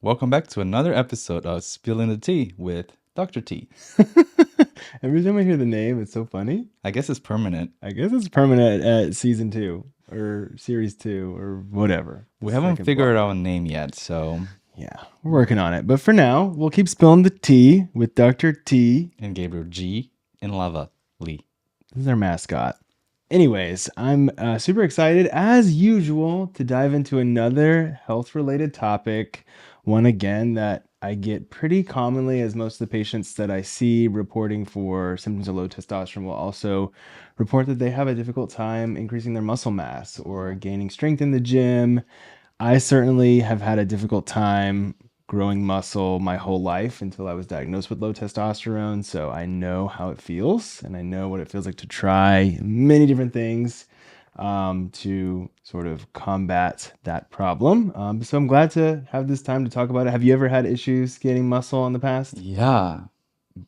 Welcome back to another episode of Spilling the Tea with Dr. T. Every time I hear the name, it's so funny. I guess it's permanent. I guess it's permanent at season 2 or series 2 or whatever. The We haven't second figured block. out a name yet, so. Yeah, we're working on it. But for now, we'll keep spilling the tea with Dr. T. And Gabriel G. and Lava Lee. This is our mascot. Anyways, I'm super excited, as usual, to dive into another health related topic. One again that I get pretty commonly, as most of the patients that I see reporting for symptoms of low testosterone will also report that they have a difficult time increasing their muscle mass or gaining strength in the gym. I certainly have had a difficult time growing muscle my whole life until I was diagnosed with low testosterone. So I know how it feels and I know what it feels like to try many different things to sort of combat that problem. So I'm glad to have this time to talk about it. Have you ever had issues gaining muscle in the past? Yeah,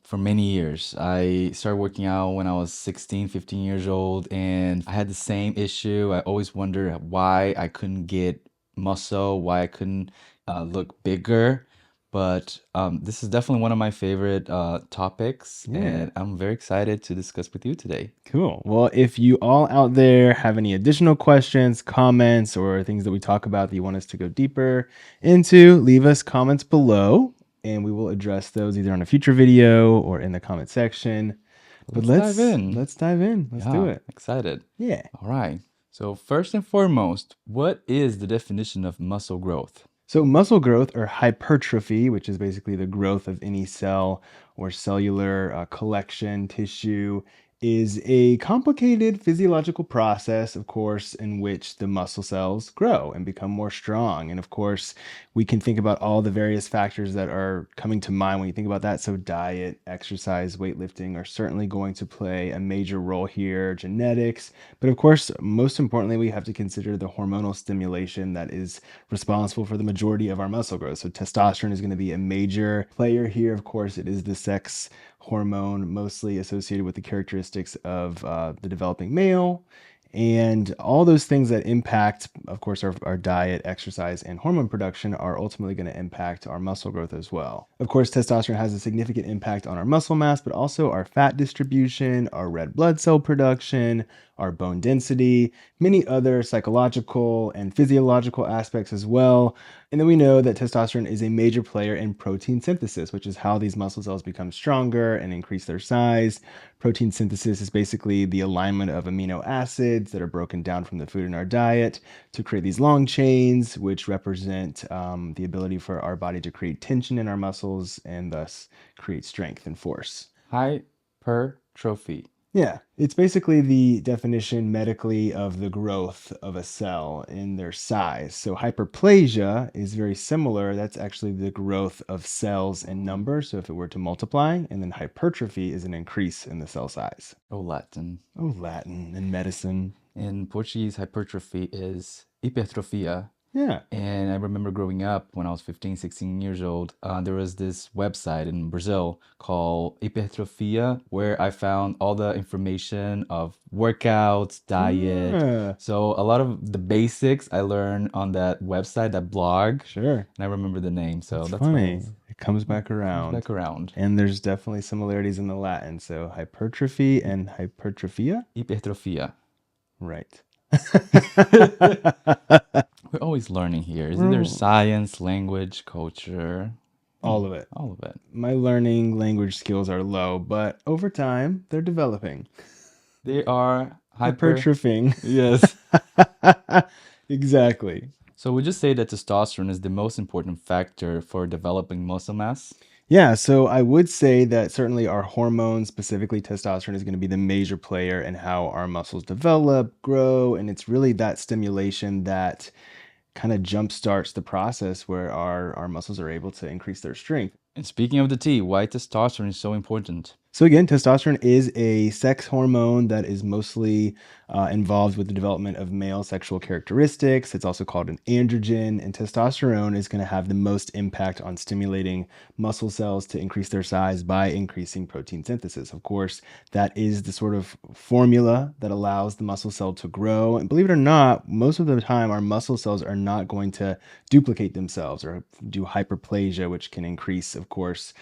for many years. I started working out when I was 16, 15 years old, and I had the same issue. I always wondered why I couldn't get muscle, why I couldn't look bigger. But this is definitely one of my favorite topics, Yeah. and I'm very excited to discuss with you today. Cool. Well, if you all out there have any additional questions, comments, or things that we talk about that you want us to go deeper into, leave us comments below and we will address those either on a future video or in the comment section. But Let's dive in. let's dive in. Let's do Yeah, it. excited. Yeah. All right. So, first and foremost, what is the definition of muscle growth? So, muscle growth or hypertrophy, which is basically the growth of any cell or cellular collection tissue, is a complicated physiological process, of course, in which the muscle cells grow and become more strong. And of course, we can think about all the various factors that are coming to mind when you think about that. So, diet, exercise, weightlifting are certainly going to play a major role here, genetics. But of course, most importantly, we have to consider the hormonal stimulation that is responsible for the majority of our muscle growth. So testosterone is going to be a major player here. Of course, it is the sex hormone mostly associated with the characteristics of the developing male. And all those things that impact, of course, our diet, exercise, and hormone production are ultimately going to impact our muscle growth as well. Of course, testosterone has a significant impact on our muscle mass, but also our fat distribution, our red blood cell production, our bone density, many other psychological and physiological aspects as well. And then we know that testosterone is a major player in protein synthesis, which is how these muscle cells become stronger and increase their size. Protein synthesis is basically the alignment of amino acids that are broken down from the food in our diet to create these long chains, which represent the ability for our body to create tension in our muscles and thus create strength and force. Hypertrophy. Yeah, it's basically the definition medically of the growth of a cell in their size. So hyperplasia is very similar. That's actually the growth of cells in number. So if it were to multiply, and then hypertrophy is an increase in the cell size. Oh, Latin. Oh, Latin and medicine. In Portuguese, hypertrophy is hipertrofia. Yeah. And I remember growing up when I was 15, 16 years old, there was this website in Brazil called Hipertrofia where I found all the information of workouts, diet. Ah, So a lot of the basics I learned on that website, that blog, sure. and I remember the name. So That's that's why funny. It comes back it comes around. back around. And there's definitely similarities in the Latin. So hypertrophy and hypertrophia. Hipertrofia. Right. We're always learning here. Is it there We're science, language, culture? all of it. All of it. My learning language skills are low, but over time they're developing. They are hyper. Hypertrophying. Yes. Exactly. So would you say that testosterone is the most important factor for developing muscle mass? Yeah, so I would say that certainly our hormones, specifically testosterone, is going to be the major player in how our muscles develop, grow, and it's really that stimulation that kind of jump starts the process where our muscles are able to increase their strength. And speaking of the T, why testosterone is so important? So again, testosterone is a sex hormone that is mostly involved with the development of male sexual characteristics. It's also called an androgen, and testosterone is going to have the most impact on stimulating muscle cells to increase their size by increasing protein synthesis. Of course, that is the sort of formula that allows the muscle cell to grow. And believe it or not, most of the time, our muscle cells are not going to duplicate themselves or do hyperplasia, which can increase, of course,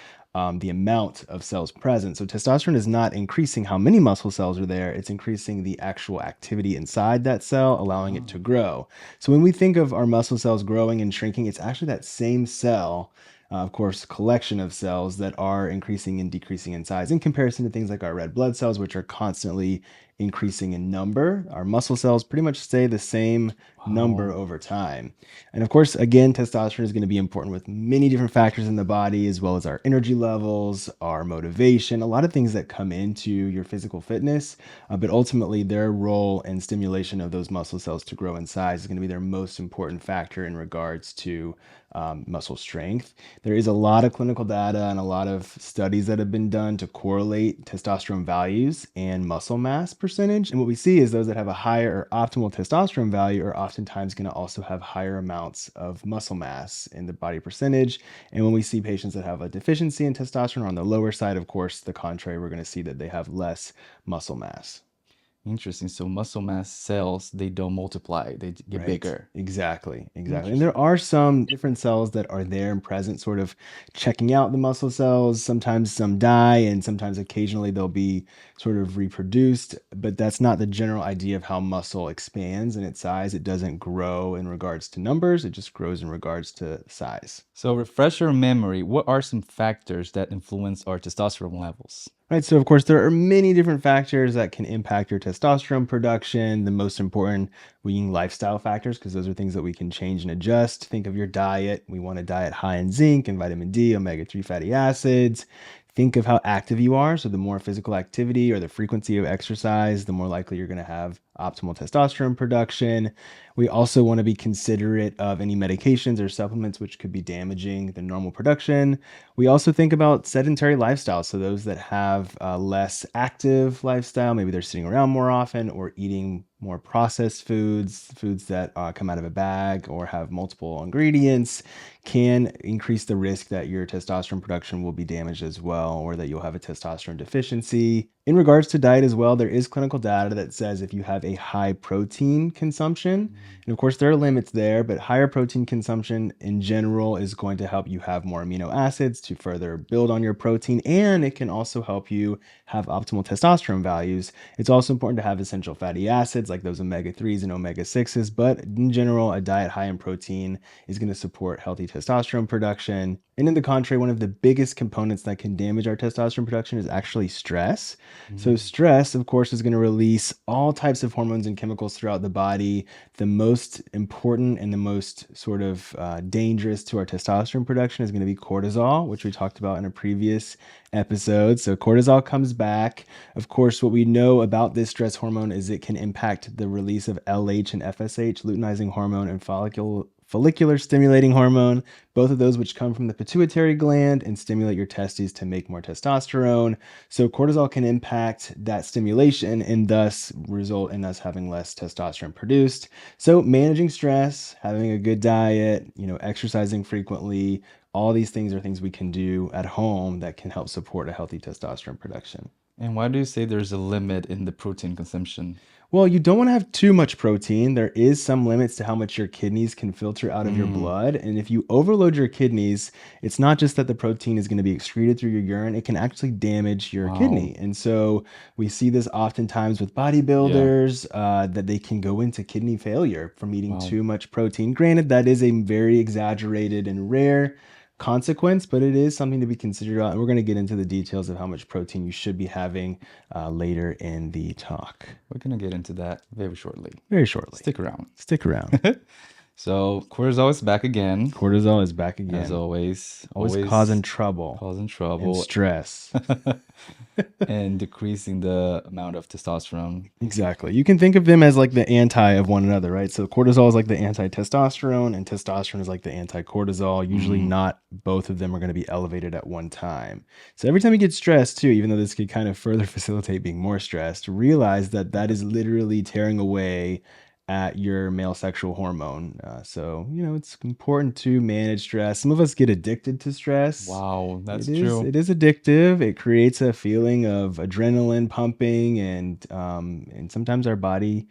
the amount of cells present. So testosterone is not increasing how many muscle cells are there, it's increasing the actual activity inside that cell, allowing it to Oh, grow. So when we think of our muscle cells growing and shrinking, it's actually that same cell. Of course, collection of cells that are increasing and decreasing in size in comparison to things like our red blood cells, which are constantly increasing in number. Our muscle cells pretty much stay the same number wow. over time. And of course, again, testosterone is going to be important with many different factors in the body, as well as our energy levels, our motivation, a lot of things that come into your physical fitness. But ultimately, their role in stimulation of those muscle cells to grow in size is going to be their most important factor in regards to muscle strength. There is a lot of clinical data and a lot of studies that have been done to correlate testosterone values and muscle mass percentage. And what we see is those that have a higher or optimal testosterone value are oftentimes going to also have higher amounts of muscle mass in the body percentage. And when we see patients that have a deficiency in testosterone on the lower side, of course, the contrary, we're going to see that they have less muscle mass. Interesting. So muscle mass cells, they don't multiply, they get Right. bigger. Exactly. Exactly. And there Interesting. are some different cells that are there and present, sort of checking out the muscle cells. Sometimes some die, and sometimes occasionally they'll be sort of reproduced. But that's not the general idea of how muscle expands in its size. It doesn't grow in regards to numbers, it just grows in regards to size. So refresh your memory. What are some factors that influence our testosterone levels? Right. So, of course, there are many different factors that can impact your testosterone production. The most important being lifestyle factors, because those are things that we can change and adjust. Think of your diet. We want a diet high in zinc and vitamin D, omega-3 fatty acids. Think of how active you are. So, the more physical activity or the frequency of exercise, the more likely you're going to have optimal testosterone production. We also want to be considerate of any medications or supplements which could be damaging the normal production. We also think about sedentary lifestyles. So those that have a less active lifestyle, maybe they're sitting around more often or eating more processed foods, foods that come out of a bag or have multiple ingredients, can increase the risk that your testosterone production will be damaged as well, or that you'll have a testosterone deficiency. In regards to diet as well, there is clinical data that says if you have a high protein consumption, Mm. and of course, there are limits there, but higher protein consumption in general is going to help you have more amino acids to further build on your protein, and it can also help you have optimal testosterone values. It's also important to have essential fatty acids like those omega 3s and omega 6s, but in general, a diet high in protein is going to support healthy testosterone production. And in the contrary, one of the biggest components that can damage our testosterone production is actually stress. So, Mm. stress, of course, is going to release all types of hormones and chemicals throughout the body. The most important and the most sort of dangerous to our testosterone production is going to be cortisol, which we talked about in a previous episode. So, cortisol comes back. Of course, what we know about this stress hormone is it can impact the release of LH and FSH, luteinizing hormone and follicular stimulating hormone, both of those which come from the pituitary gland and stimulate your testes to make more testosterone. So cortisol can impact that stimulation and thus result in us having less testosterone produced. So managing stress, having a good diet, exercising frequently, all these things are things we can do at home that can help support a healthy testosterone production. And why do you say there's a limit in the protein consumption? Well, you don't want to have too much protein. There is some limits to how much your kidneys can filter out of your Mm. blood. And if you overload your kidneys, it's not just that the protein is going to be excreted through your urine, it can actually damage your Wow. kidney. And so we see this oftentimes with Yeah. bodybuilders that they can go into kidney failure from eating Wow. too much protein. Granted, that is a very exaggerated and rare consequence, but it is something to be considered. And we're going to get into the details of how much protein you should be having later in the talk. We're gonna get into that very shortly. Very shortly. Stick around. Stick around. So cortisol is back again, Cortisol is back as again, always, always causing always trouble causing and trouble stress. and decreasing the amount of testosterone. Exactly. You can think of them as like the anti of one another, right? So cortisol is like the anti-testosterone, and testosterone is like the anti-cortisol. Usually, Mm, not both of them are going to be elevated at one time. So every time you get stressed, too, even though this could kind of further facilitate being more stressed, realize that that is literally tearing away at your male sexual hormone. So it's important to manage stress. Some of us get addicted to stress. wow, It that's is true. it is addictive. It creates a feeling of adrenaline pumping, and sometimes our body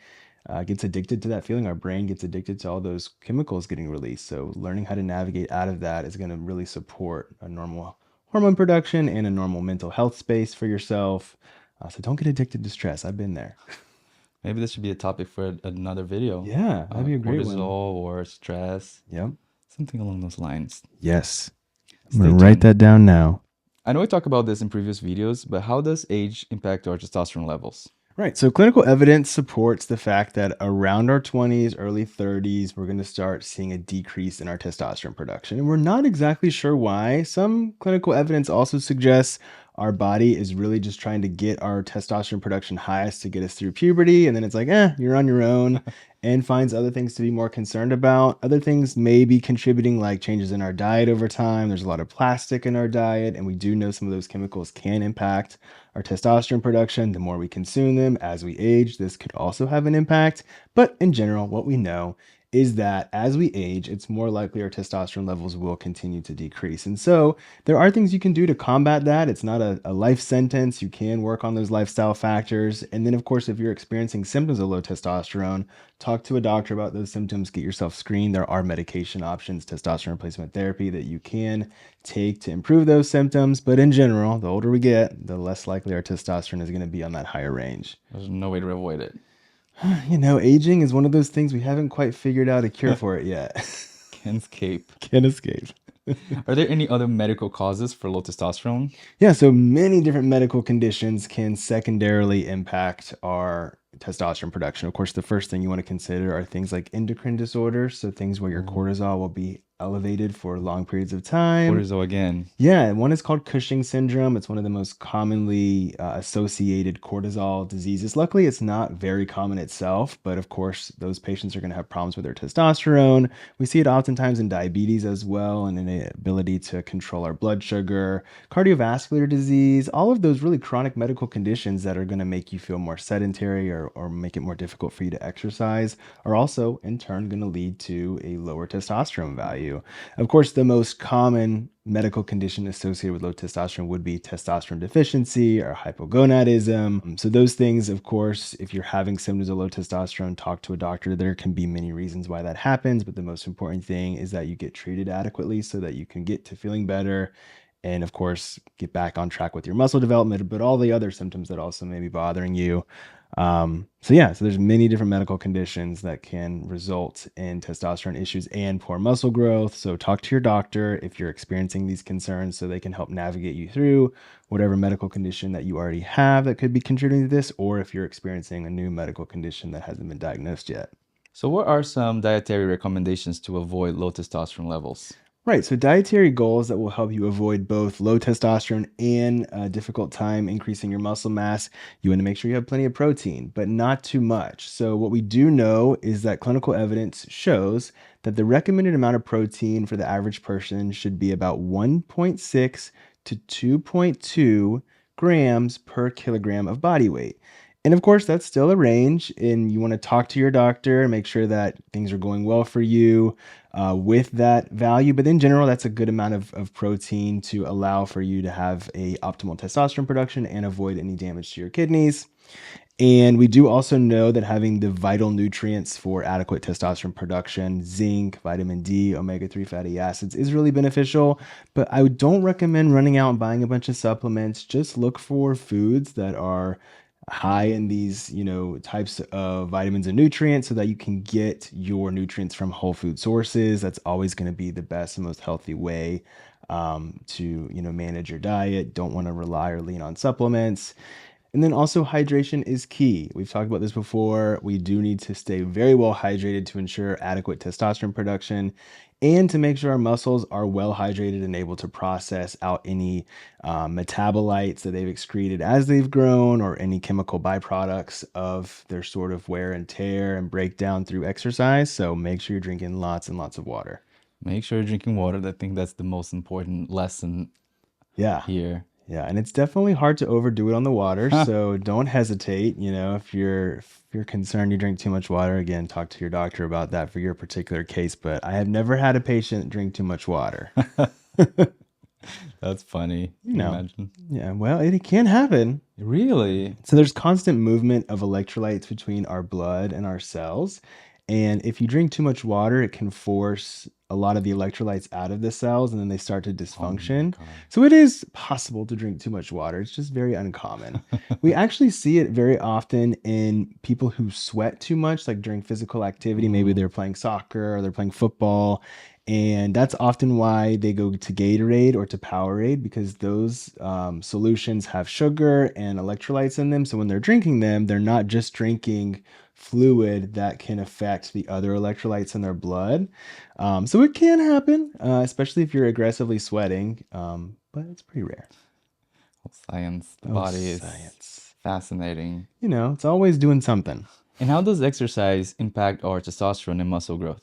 gets addicted to that feeling. Our brain gets addicted to all those chemicals getting released. So learning how to navigate out of that is going to really support a normal hormone production and a normal mental health space for yourself. So don't get addicted to stress. I've been there. Maybe this should be a topic for another video. Yeah, that'd be a great one. Cortisol or stress, Yep. something along those lines. Yes. I'm Stay gonna write tuned. that down now. I know we talked about this in previous videos, but how does age impact our testosterone levels? Right. So clinical evidence supports the fact that around our 20s, early 30s, we're going to start seeing a decrease in our testosterone production. And we're not exactly sure why. Some clinical evidence also suggests our body is really just trying to get our testosterone production highest to get us through puberty. And then it's like, you're on your own, and finds other things to be more concerned about. Other things may be contributing, like changes in our diet over time. There's a lot of plastic in our diet, and we do know some of those chemicals can impact our testosterone production. The more we consume them as we age, this could also have an impact. But in general, what we know is that as we age, it's more likely our testosterone levels will continue to decrease. And so there are things you can do to combat that. It's not a life sentence. You can work on those lifestyle factors. And then, of course, if you're experiencing symptoms of low testosterone, talk to a doctor about those symptoms, get yourself screened. There are medication options, testosterone replacement therapy, that you can take to improve those symptoms. But in general, the older we get, the less likely our testosterone is going to be on that higher range. There's no way to avoid it. Aging is one of those things we haven't quite figured out a cure for it yet. Can't escape. Can't escape. Are there any other medical causes for low testosterone? Yeah, so many different medical conditions can secondarily impact our testosterone production. Of course, the first thing you want to consider are things like endocrine disorders, so things where your Ooh, cortisol will be elevated for long periods of time. cortisol again. Yeah, one is called Cushing syndrome. It's one of the most commonly associated cortisol diseases. Luckily, it's not very common itself, but of course, those patients are going to have problems with their testosterone. We see it oftentimes in diabetes as well, and an ability to control our blood sugar, cardiovascular disease, all of those really chronic medical conditions that are going to make you feel more sedentary, or make it more difficult for you to exercise, are also in turn going to lead to a lower testosterone value. Of course, the most common medical condition associated with low testosterone would be testosterone deficiency or hypogonadism. So those things, of course, if you're having symptoms of low testosterone, talk to a doctor. There can be many reasons why that happens, but the most important thing is that you get treated adequately so that you can get to feeling better, and of course get back on track with your muscle development, but all the other symptoms that also may be bothering you. So there's many different medical conditions that can result in testosterone issues and poor muscle growth. So talk to your doctor if you're experiencing these concerns, so they can help navigate you through whatever medical condition that you already have that could be contributing to this, or if you're experiencing a new medical condition that hasn't been diagnosed yet. So, what are some dietary recommendations to avoid low testosterone levels? Right. So dietary goals that will help you avoid both low testosterone and a difficult time increasing your muscle mass. You want to make sure you have plenty of protein, but not too much. So what we do know is that clinical evidence shows that the recommended amount of protein for the average person should be about 1.6 to 2.2 grams per kilogram of body weight. And of course, that's still a range, and you want to talk to your doctor and make sure that things are going well for you with that value. But in general, that's a good amount of protein to allow for you to have a optimal testosterone production and avoid any damage to your kidneys. And we do also know that having the vital nutrients for adequate testosterone production, zinc, vitamin D, omega-3 fatty acids, is really beneficial. But I don't recommend running out and buying a bunch of supplements. Just look for foods that are high in these, types of vitamins and nutrients, so that you can get your nutrients from whole food sources. That's always going to be the best and most healthy way to manage your diet. Don't want to rely or lean on supplements. And then also hydration is key. We've talked about this before. We do need to stay very well hydrated to ensure adequate testosterone production and to make sure our muscles are well hydrated and able to process out any metabolites that they've excreted as they've grown or any chemical byproducts of their sort of wear and tear and breakdown through exercise. So make sure you're drinking lots and lots of water. Make sure you're drinking water. I think that's the most important lesson Yeah. here. Yeah, and it's definitely hard to overdo it on the water, so don't hesitate. If you're concerned you drink too much water, again, talk to your doctor about that for your particular case. But I have never had a patient drink too much water. That's funny. You Can you know, imagine? yeah, well, it can happen. Really? So there's constant movement of electrolytes between our blood and our cells. And if you drink too much water, it can force a lot of the electrolytes out of the cells and then they start to Oh my dysfunction. God. So it is possible to drink too much water. It's just very uncommon. We actually see it very often in people who sweat too much, like during physical activity. Maybe Ooh. they're playing soccer or they're playing football. And that's often why they go to Gatorade or to Powerade because those solutions have sugar and electrolytes in them. So when they're drinking them, they're not just drinking fluid that can affect the other electrolytes in their blood. So it can happen, especially if you're aggressively sweating, but it's pretty rare. Science. The Oh, body is science. fascinating. It's always doing something. And how does exercise impact our testosterone and muscle growth?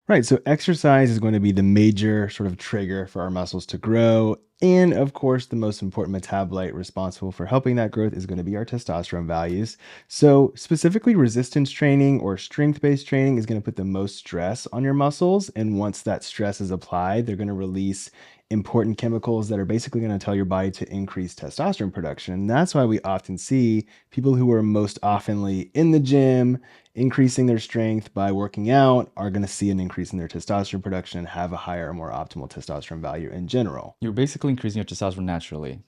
Right. So exercise is going to be the major sort of trigger for our muscles to grow. And of course, the most important metabolite responsible for helping that growth is going to be our testosterone values. So, specifically, resistance training or strength based training is going to put the most stress on your muscles. And once that stress is applied, they're going to release important chemicals that are basically going to tell your body to increase testosterone production. And that's why we often see people who are most oftenly in the gym increasing their strength by working out are going to see an increase in their testosterone production and have a higher, more optimal testosterone value in general. You're basically increasing your testosterone naturally.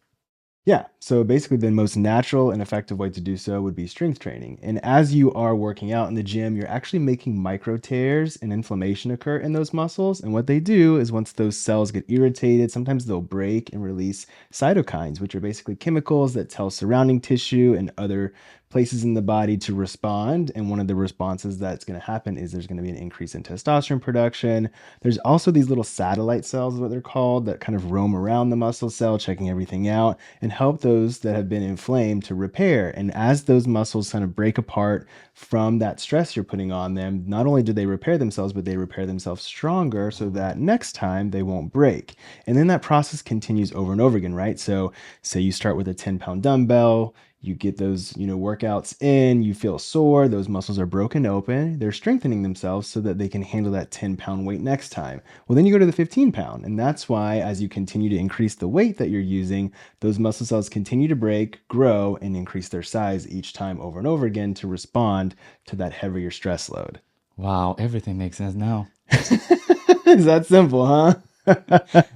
Yeah, so basically, the most natural and effective way to do so would be strength training. And as you are working out in the gym, you're actually making micro tears and inflammation occur in those muscles. And what they do is once those cells get irritated, sometimes they'll break and release cytokines, which are basically chemicals that tell surrounding tissue and other places in the body to respond. And one of the responses that's going to happen is there's going to be an increase in testosterone production. There's also these little satellite cells, is what they're called, that kind of roam around the muscle cell, checking everything out and help those that have been inflamed to repair. And as those muscles kind of break apart from that stress you're putting on them, not only do they repair themselves, but they repair themselves stronger so that next time they won't break. And then that process continues over and over again, right? So, say you start with a 10-pound dumbbell, you get those workouts in, you feel sore, those muscles are broken open, they're strengthening themselves so that they can handle that 10-pound weight next time. Well, then you go to the 15-pound, and that's why as you continue to increase the weight that you're using, those muscle cells continue to break, grow, and increase their size each time over and over again to respond to that heavier stress load. Wow, everything makes sense now. Is that simple, huh?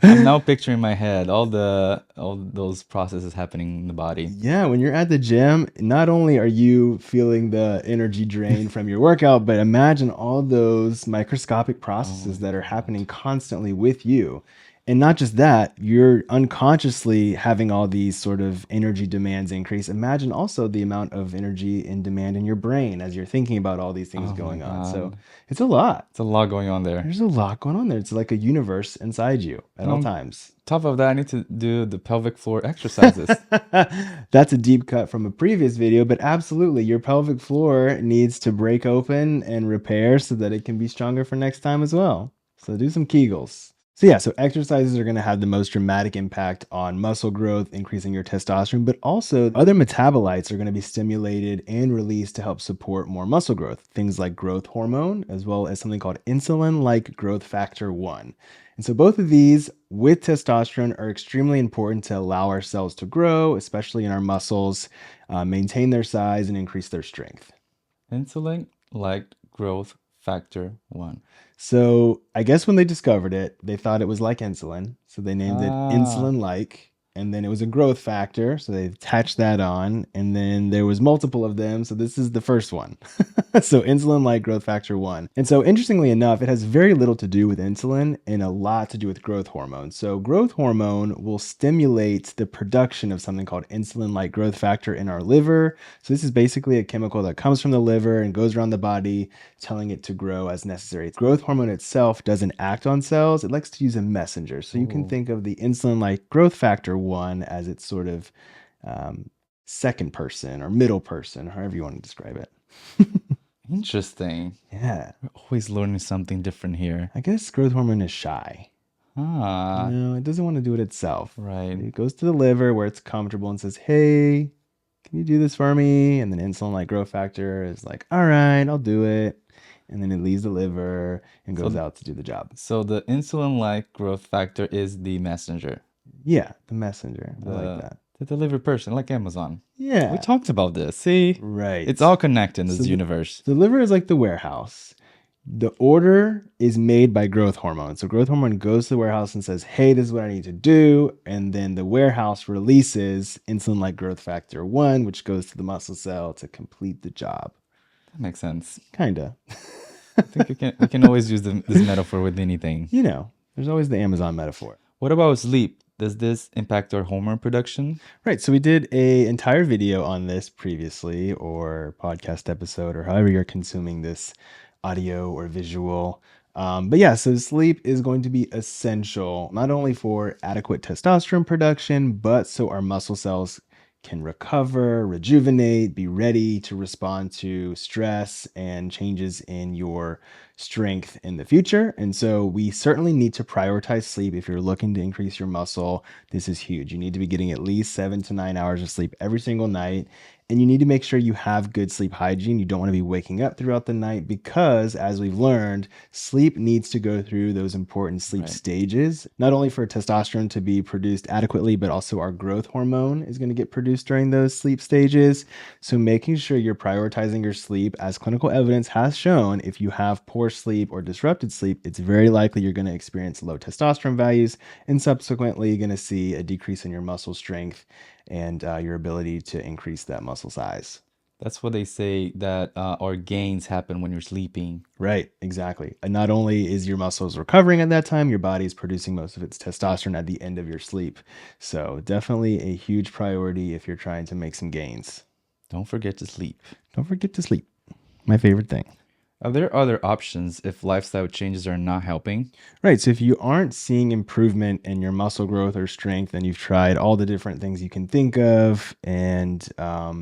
I'm now picturing in my head all those processes happening in the body. Yeah, when you're at the gym, not only are you feeling the energy drain from your workout, but imagine all those microscopic Oh processes my that are God. happening constantly with you. And not just that, you're unconsciously having all these sort of energy demands increase. Imagine also the amount of energy and demand in your brain as you're thinking about all these things Oh my going on. So God. it's a lot. It's a lot going on there. There's a lot going on there. It's like a universe inside you at And all on times. top of that, I need to do the pelvic floor exercises. That's a deep cut from a previous video, but absolutely, your pelvic floor needs to break open and repair so that it can be stronger for next time as well. So do some Kegels. So yeah, so exercises are going to have the most dramatic impact on muscle growth, increasing your testosterone, but also other metabolites are going to be stimulated and released to help support more muscle growth. Things like growth hormone, as well as something called insulin-like growth factor 1. And so both of these with testosterone are extremely important to allow our cells to grow, especially in our muscles, maintain their size, and increase their strength. Insulin like growth factor 1. So I guess when they discovered it, they thought it was like insulin. So they named it Ah, insulin like. and then it was a growth factor, so they attached that on, and then there was multiple of them, so this is the first one. So insulin like growth factor 1. And so interestingly enough, it has very little to do with insulin and a lot to do with growth hormone. So growth hormone will stimulate the production of something called insulin like growth factor in our liver. So this is basically a chemical that comes from the liver and goes around the body, telling it to grow as necessary. Growth hormone itself doesn't act on cells. It likes to use a messenger. So you can Oh, think of the insulin like growth factor 1 as its sort of um, second person or middle person, however you want to describe it. interesting. Yeah. We're always learning something different here. I guess growth hormone is shy. Ah, No, it doesn't want to do it itself. right. It goes to the liver where it's comfortable and says, "Hey, can you do this for me?" And then insulin like growth factor is like, "All right, I'll do it." And then it leaves the liver and goes So, out to do the job. so the insulin-like growth factor is the messenger, Yeah, the messenger. I like the that. the delivery person, like Amazon. We Yeah, talked about this. See, it's right. all connected in So this universe. the liver is like the warehouse. The order is made by growth hormone. So growth hormone goes to the warehouse and says, "Hey, this is what I need to do." And then the warehouse releases insulin like growth factor 1, which goes to the muscle cell to complete the job. That makes sense. Kinda. I think we can always use this metaphor with anything. There's always the Amazon metaphor. What about sleep? Does this impact our hormone production? Right. So we did a entire video on this previously, or podcast episode, or however you're consuming this audio or visual. But yeah, so sleep is going to be essential not only for adequate testosterone production, but so our muscle cells can recover, rejuvenate, be ready to respond to stress and changes in your strength in the future. And so we certainly need to prioritize sleep if you're looking to increase your muscle. This is huge. You need to be getting at least 7 to 9 hours of sleep every single night. And you need to make sure you have good sleep hygiene. You don't want to be waking up throughout the night because, as we've learned, sleep needs to go through those important sleep Right. stages, not only for testosterone to be produced adequately, but also our growth hormone is going to get produced during those sleep stages. So, making sure you're prioritizing your sleep, as clinical evidence has shown, if you have poor sleep or disrupted sleep, it's very likely you're going to experience low testosterone values and subsequently going to see a decrease in your muscle strength and your ability to increase that muscle size. That's what they say that our gains happen when you're sleeping. Right, exactly. And not only is your muscles recovering at that time, your body is producing most of its testosterone at the end of your sleep. So, definitely a huge priority if you're trying to make some gains. Don't forget to sleep. Don't forget to sleep. My favorite thing. Are there other options if lifestyle changes are not helping? Right. So if you aren't seeing improvement in your muscle growth or strength, and you've tried all the different things you can think of, and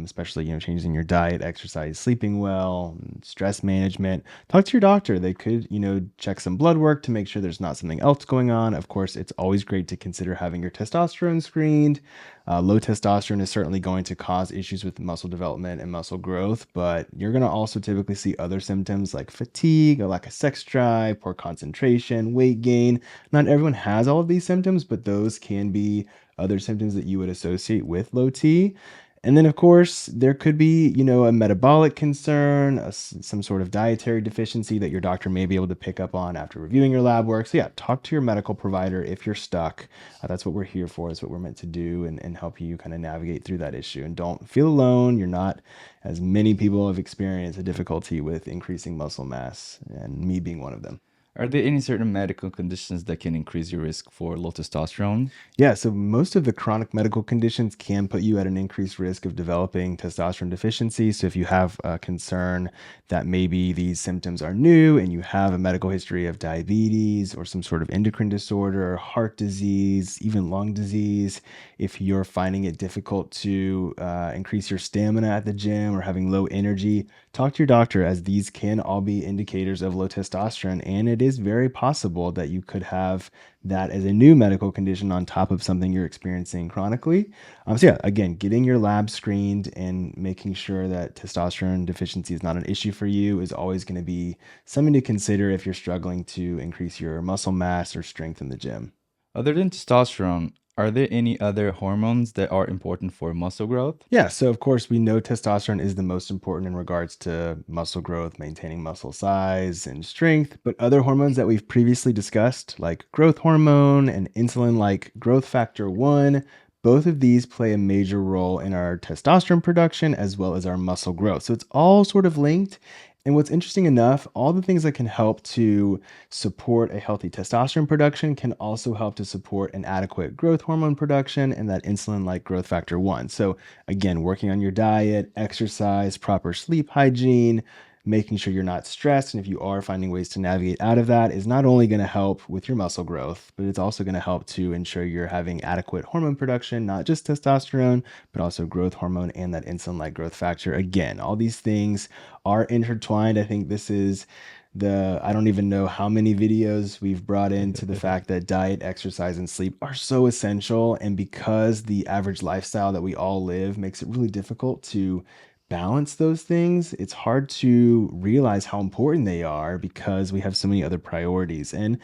especially changing your diet, exercise, sleeping well, stress management, talk to your doctor. They could check some blood work to make sure there's not something else going on. Of course, it's always great to consider having your testosterone screened. Low testosterone is certainly going to cause issues with muscle development and muscle growth, but you're going to also typically see other symptoms like fatigue, a lack of sex drive, poor concentration, weight gain. Not everyone has all of these symptoms, but those can be other symptoms that you would associate with low T. And then, of course, there could be, a metabolic concern, some sort of dietary deficiency that your doctor may be able to pick up on after reviewing your lab work. So, yeah, talk to your medical provider if you're stuck. That's what we're here for. That's what we're meant to do and help you kind of navigate through that issue. And don't feel alone. You're not, as many people have experienced, a difficulty with increasing muscle mass, and me being one of them. Are there any certain medical conditions that can increase your risk for low testosterone? Yeah, so most of the chronic medical conditions can put you at an increased risk of developing testosterone deficiency. So if you have a concern that maybe these symptoms are new and you have a medical history of diabetes or some sort of endocrine disorder, heart disease, even lung disease, if you're finding it difficult to increase your stamina at the gym or having low energy, talk to your doctor, as these can all be indicators of low testosterone. And it is very possible that you could have that as a new medical condition on top of something you're experiencing chronically. So yeah, again, getting your lab screened and making sure that testosterone deficiency is not an issue for you is always going to be something to consider if you're struggling to increase your muscle mass or strength in the gym. Other than testosterone, are there any other hormones that are important for muscle growth? Yeah, so of course, we know testosterone is the most important in regards to muscle growth, maintaining muscle size and strength. But other hormones that we've previously discussed, like growth hormone and insulin like growth factor 1, Both of these play a major role in our testosterone production as well as our muscle growth. So it's all sort of linked. And what's interesting enough, all the things that can help to support a healthy testosterone production can also help to support an adequate growth hormone production and that insulin like growth factor 1. So, again, working on your diet, exercise, proper sleep hygiene, making sure you're not stressed. And if you are finding ways to navigate out of that, is not only going to help with your muscle growth, but it's also going to help to ensure you're having adequate hormone production, not just testosterone, but also growth hormone and that insulin like growth factor. Again, all these things are intertwined. I think this is I don't even know how many videos we've brought into the fact that diet, exercise, and sleep are so essential. And because the average lifestyle that we all live makes it really difficult to balance those things, it's hard to realize how important they are because we have so many other priorities. And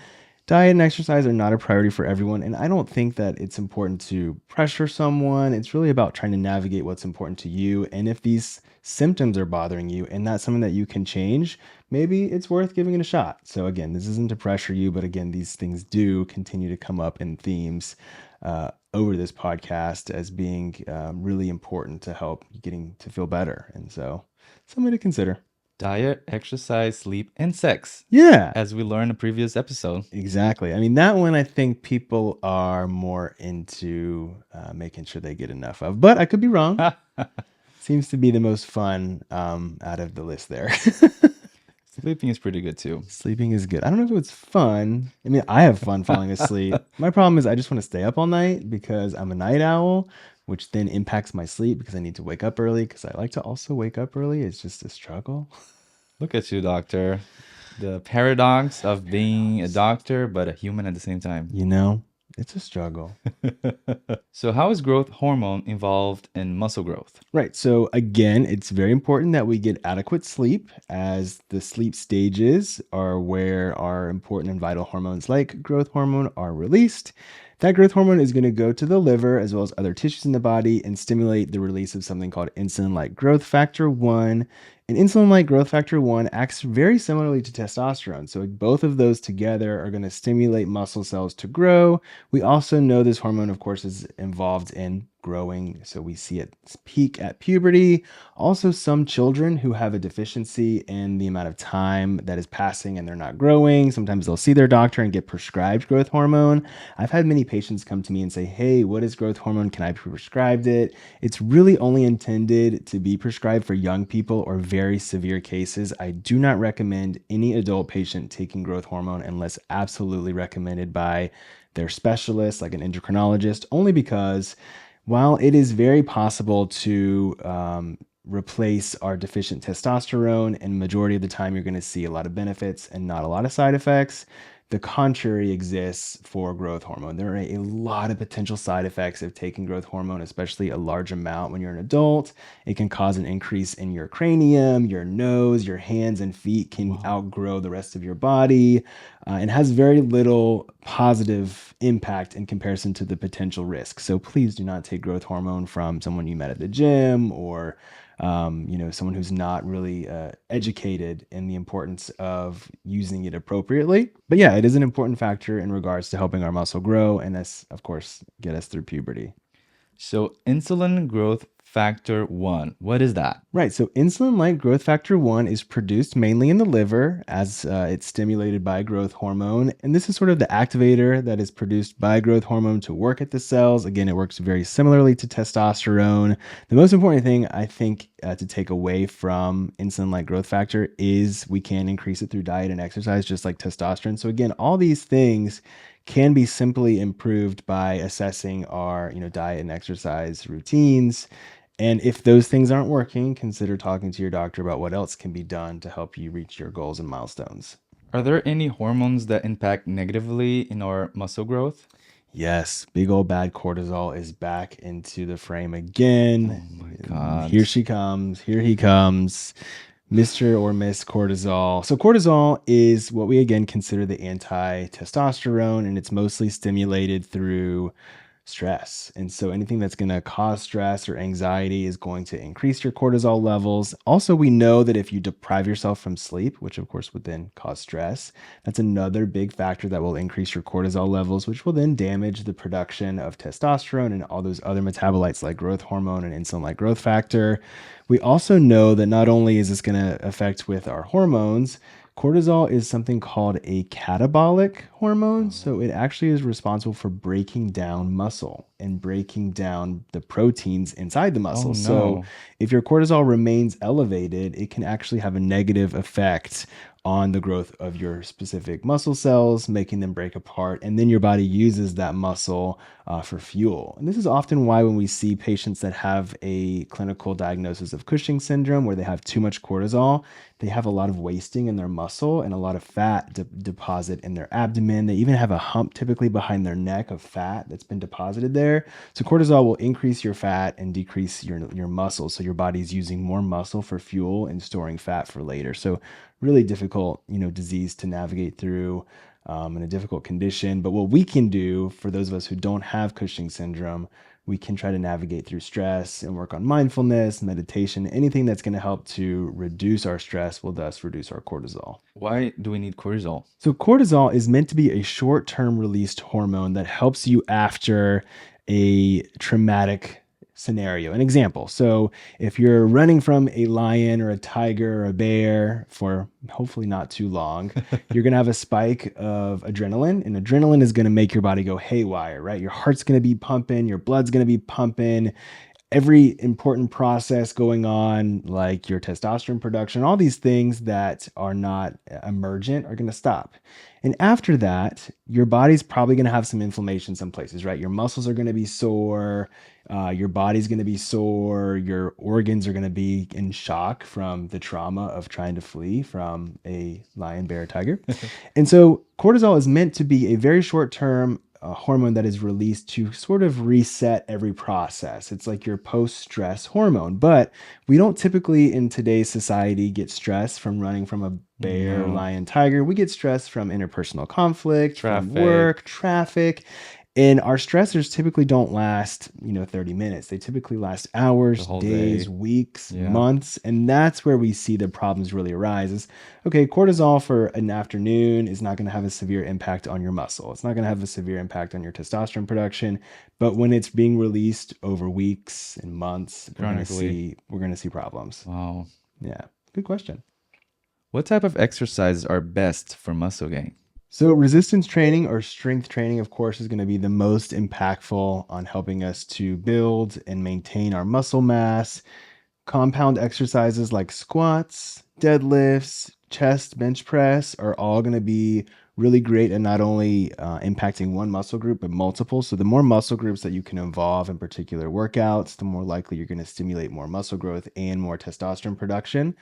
diet and exercise are not a priority for everyone. And I don't think that it's important to pressure someone. It's really about trying to navigate what's important to you. And if these symptoms are bothering you and that's something that you can change, maybe it's worth giving it a shot. So, again, this isn't to pressure you, but again, these things do continue to come up in themes over this podcast as being really important to help getting to feel better. And so, something to consider. Diet, exercise, sleep, and sex, Yeah. as we learned in a previous episode. Exactly. I mean, that one I think people are more into making sure they get enough of, but I could be wrong. Seems to be the most fun out of the list there. Sleeping is pretty good too. Sleeping is good. I don't know if it's fun. I mean, I have fun falling asleep. My problem is I just want to stay up all night because I'm a night owl, which then impacts my sleep because I need to wake up early because I like to also wake up early. It's just a struggle. Look at you, doctor. The paradox of being a doctor, but a human at the same time. You know, it's a struggle. So, how is growth hormone involved in muscle growth? Right. So again, it's very important that we get adequate sleep, as the sleep stages are where our important and vital hormones like growth hormone are released. That growth hormone is going to go to the liver as well as other tissues in the body and stimulate the release of something called insulin like growth factor 1. And insulin like growth factor 1 acts very similarly to testosterone. So both of those together are going to stimulate muscle cells to grow. We also know this hormone, of course, is involved in growing. So we see it peak at puberty. Also, some children who have a deficiency in the amount of time that is passing and they're not growing, sometimes they'll see their doctor and get prescribed growth hormone. I've had many patients come to me and say, hey, what is growth hormone? Can I be prescribed it? It's really only intended to be prescribed for young people or very severe cases. I do not recommend any adult patient taking growth hormone unless absolutely recommended by their specialist, like an endocrinologist, only because while it is very possible to replace our deficient testosterone, and majority of the time you're going to see a lot of benefits and not a lot of side effects, the contrary exists for growth hormone. There are a lot of potential side effects of taking growth hormone, especially a large amount when you're an adult. It can cause an increase in your cranium, your nose, your hands and feet can outgrow the rest of your body, and has very little positive impact in comparison to the potential risk. So please do not take growth hormone from someone you met at the gym or someone who's not really educated in the importance of using it appropriately. But yeah, it is an important factor in regards to helping our muscle grow and this, of course, get us through puberty. So, insulin growth factor 1, what is that? Right. So insulin like growth factor 1 is produced mainly in the liver as it's stimulated by growth hormone. And this is sort of the activator that is produced by growth hormone to work at the cells. Again, it works very similarly to testosterone. The most important thing I think to take away from insulin like growth factor is we can increase it through diet and exercise, just like testosterone. So again, all these things can be simply improved by assessing our diet and exercise routines. And if those things aren't working, consider talking to your doctor about what else can be done to help you reach your goals and milestones. Are there any hormones that impact negatively in our muscle growth? Yes, big old bad cortisol is back into the frame again. Oh my God. Here she comes. Here he comes. Mr. or Miss Cortisol. So cortisol is what we again consider the anti-testosterone, and it's mostly stimulated through stress. And so anything that's going to cause stress or anxiety is going to increase your cortisol levels. Also, we know that if you deprive yourself from sleep, which of course would then cause stress, that's another big factor that will increase your cortisol levels, which will then damage the production of testosterone and all those other metabolites like growth hormone and insulin like growth factor. We also know that not only is this going to affect with our hormones, cortisol is something called a catabolic hormone. So it actually is responsible for breaking down muscle and breaking down the proteins inside the Oh muscle. So no. if your cortisol remains elevated, it can actually have a negative effect on the growth of your specific muscle cells, making them break apart. And then your body uses that muscle for fuel. And this is often why when we see patients that have a clinical diagnosis of Cushing syndrome, where they have too much cortisol, they have a lot of wasting in their muscle and a lot of fat deposit in their abdomen. They even have a hump typically behind their neck of fat that's been deposited there. So cortisol will increase your fat and decrease your muscle. So your body's using more muscle for fuel and storing fat for later. So really difficult, disease to navigate through, and a difficult condition. But what we can do for those of us who don't have Cushing syndrome, we can try to navigate through stress and work on mindfulness, meditation, anything that's going to help to reduce our stress will thus reduce our cortisol. Why do we need cortisol? So, cortisol is meant to be a short term released hormone that helps you after a traumatic scenario. An example. So, if you're running from a lion or a tiger or a bear for hopefully not too long, you're going to have a spike of adrenaline, and adrenaline is going to make your body go haywire, right? Your heart's going to be pumping, your blood's going to be pumping, every important process going on, like your testosterone production, all these things that are not emergent are going to stop. And after that, your body's probably going to have some inflammation some places, right? Your muscles are going to be sore. Your body's going to be sore. Your organs are going to be in shock from the trauma of trying to flee from a lion, bear, tiger. And so cortisol is meant to be a very short term hormone that is released to sort of reset every process. It's like your post stress hormone. But we don't typically in today's society get stress from running from a bear, No. lion, tiger. We get stress from interpersonal conflict, from Traffic. work, traffic. And our stressors typically don't last, 30 minutes. They typically last The hours, whole days, day. weeks, Yeah. months. And that's where we see the problems really arise is, okay, cortisol for an afternoon is not going to have a severe impact on your muscle. It's not going to have a severe impact on your testosterone production. But when it's being released over weeks and months, Chronically. we're going to see problems. Wow. Yeah. Good question. What type of exercises are best for muscle gain? So, resistance training or strength training, of course, is going to be the most impactful on helping us to build and maintain our muscle mass. Compound exercises like squats, deadlifts, chest, bench press are all going to be really great at not only impacting one muscle group, but multiple. So, the more muscle groups that you can involve in particular workouts, the more likely you're going to stimulate more muscle growth and more testosterone production.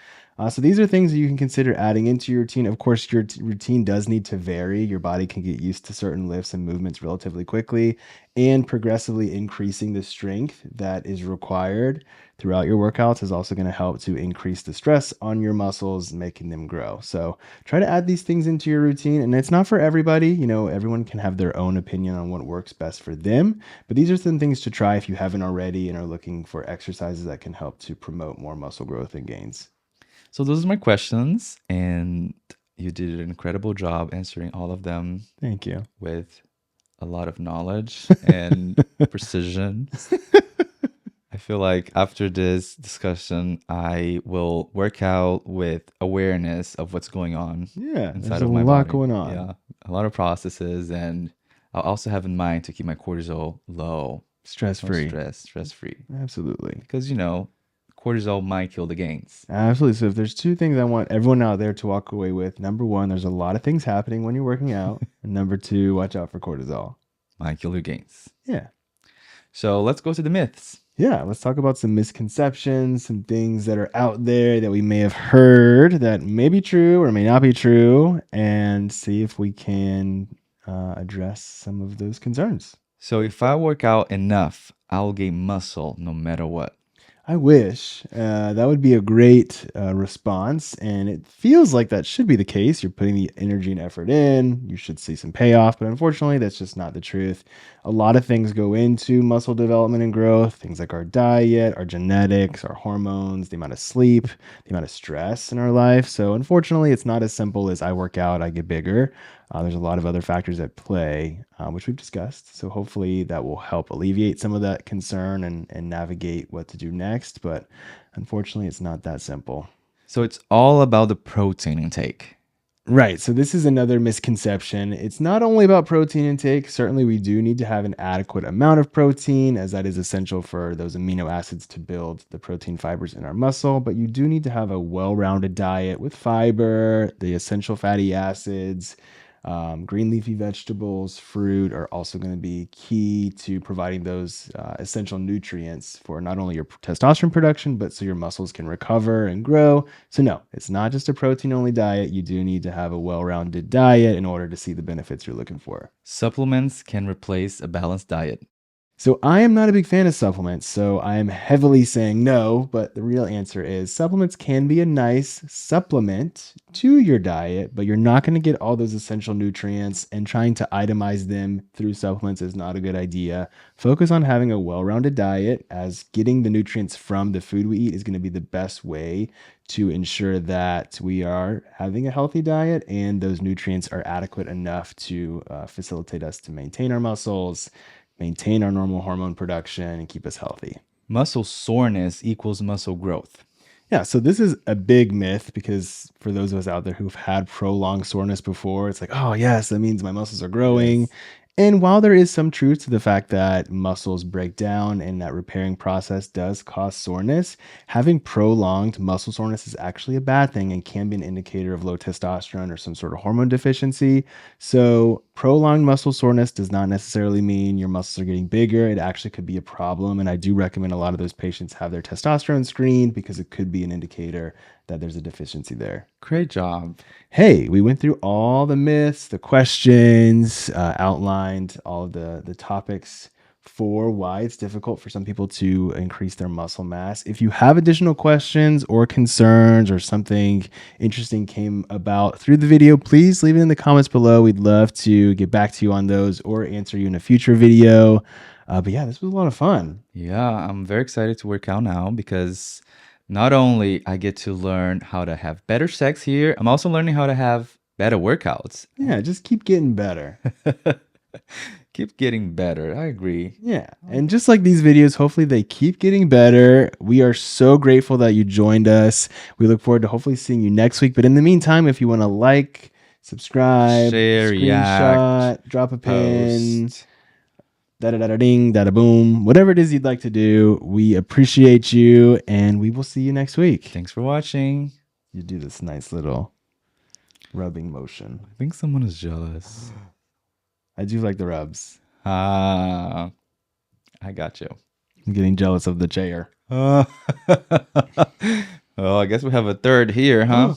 So, these are things that you can consider adding into your routine. Of course, your routine does need to vary. Your body can get used to certain lifts and movements relatively quickly, and progressively increasing the strength that is required throughout your workouts is also going to help to increase the stress on your muscles, making them grow. So try to add these things into your routine. And it's not for everybody. Everyone can have their own opinion on what works best for them. But these are some things to try if you haven't already and are looking for exercises that can help to promote more muscle growth and gains. So those are my questions, and you did an incredible job answering all of them Thank you. with a lot of knowledge and precision. I feel like after this discussion, I will work out with awareness of what's going on Yeah, there's inside a of my lot body. going on. Yeah, a lot of processes, and I'll also have in mind to keep my cortisol low, Stress no free. stress free, Absolutely. because cortisol might kill the gains, Absolutely. So if there's two things I want everyone out there to walk away with, number one, there's a lot of things happening when you're working out. And number two, watch out for cortisol. might kill your gains. Yeah. So let's go to the myths. Yeah. Let's talk about some misconceptions, some things that are out there that we may have heard that may be true or may not be true, and see if we can address some of those concerns. So if I work out enough, I'll gain muscle no matter what. I wish. That would be a great response. And it feels like that should be the case. You're putting the energy and effort in, you should see some payoff. But unfortunately, that's just not the truth. A lot of things go into muscle development and growth, things like our diet, our genetics, our hormones, the amount of sleep, the amount of stress in our life. So unfortunately, it's not as simple as I work out, I get bigger. There's a lot of other factors at play, which we've discussed. So hopefully that will help alleviate some of that concern and navigate what to do next. But unfortunately, it's not that simple. So it's all about the protein intake. Right. So this is another misconception. It's not only about protein intake. Certainly, we do need to have an adequate amount of protein, as that is essential for those amino acids to build the protein fibers in our muscle. But you do need to have a well rounded diet with fiber, the essential fatty acids. Green leafy vegetables, fruit are also going to be key to providing those essential nutrients for not only your testosterone production, but so your muscles can recover and grow. So, no, it's not just a protein only diet. You do need to have a well rounded diet in order to see the benefits you're looking for. Supplements can replace a balanced diet. So I am not a big fan of supplements, so I am heavily saying no, but the real answer is supplements can be a nice supplement to your diet, but you're not going to get all those essential nutrients, and trying to itemize them through supplements is not a good idea. Focus on having a well-rounded diet, as getting the nutrients from the food we eat is going to be the best way to ensure that we are having a healthy diet and those nutrients are adequate enough to facilitate us to maintain our muscles, maintain our normal hormone production, and keep us healthy. Muscle soreness equals muscle growth. Yeah, so this is a big myth, because for those of us out there who've had prolonged soreness before, it's like, oh, yes, that means my muscles are growing. Yes. And while there is some truth to the fact that muscles break down and that repairing process does cause soreness, having prolonged muscle soreness is actually a bad thing and can be an indicator of low testosterone or some sort of hormone deficiency. So, prolonged muscle soreness does not necessarily mean your muscles are getting bigger. It actually could be a problem. And I do recommend a lot of those patients have their testosterone screened, because it could be an indicator that there's a deficiency there. Great job. Hey, we went through all the myths, the questions, outlined all of the topics for why it's difficult for some people to increase their muscle mass. If you have additional questions or concerns, or something interesting came about through the video, please leave it in the comments below. We'd love to get back to you on those or answer you in a future video. But yeah, this was a lot of fun. Yeah, I'm very excited to work out now because not only I get to learn how to have better sex here, I'm also learning how to have better workouts. Yeah, just keep getting better. Keep getting better. I agree. Yeah. And just like these videos, hopefully they keep getting better. We are so grateful that you joined us. We look forward to hopefully seeing you next week. But in the meantime, if you want to like, subscribe, Share, screenshot, react, drop a pin, post. da da da da ding, da da boom, whatever it is you'd like to do, we appreciate you, and we will see you next week. Thanks for watching. You do this nice little rubbing motion. I think someone is jealous. I do like the rubs. Ah, I got you. I'm getting jealous of the chair. Well, I guess we have a third here, huh?